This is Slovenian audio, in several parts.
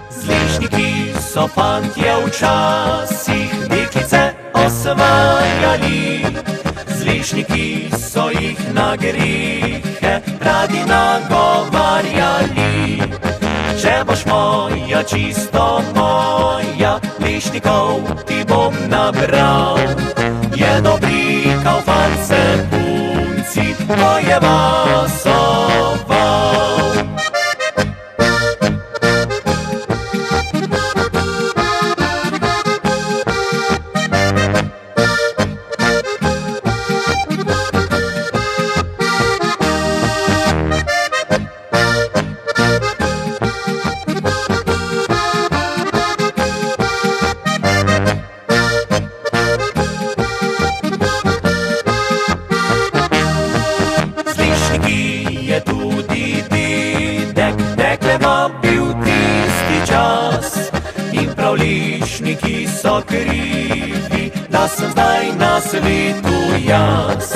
Zližniki so fantje včasih deklice osvajali, zližniki so jih na grehe radi nagovarjali. Če boš moja, čisto moja, lišnikov ti bom nabral. Je dobrikal fantce punci, ko je vasoval. Je tudi dedek, dekle vabil tisti čas. In prav lišniki so krivi, da sem zdaj na svetu jaz.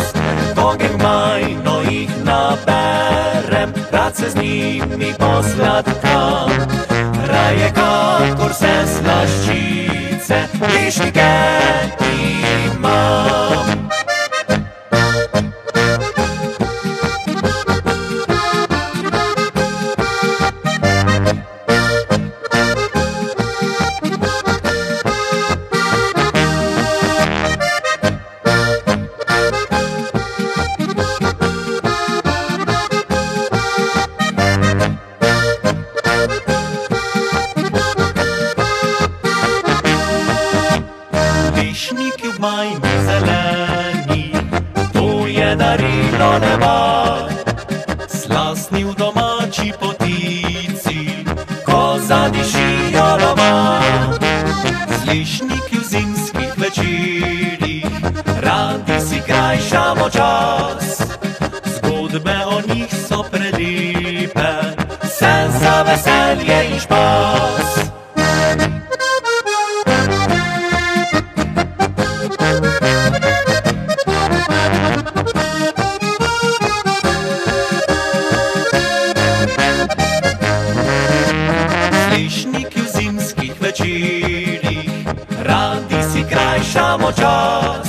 Ko majno jih naberem, rad se z njimi posladkam. Raje kakor se slaščice, lišnike imam. Lišniki v majni zeleni, to je darilo neba. Slastni v domači potici, ko zadišijo lova. Lišniki v zimskih večerih, radi si krajšamo čas. Zgodbe o njih so prelepe, vse za veselje in špas. Lišniki v zimskih večerih, radi si krajšamo čas.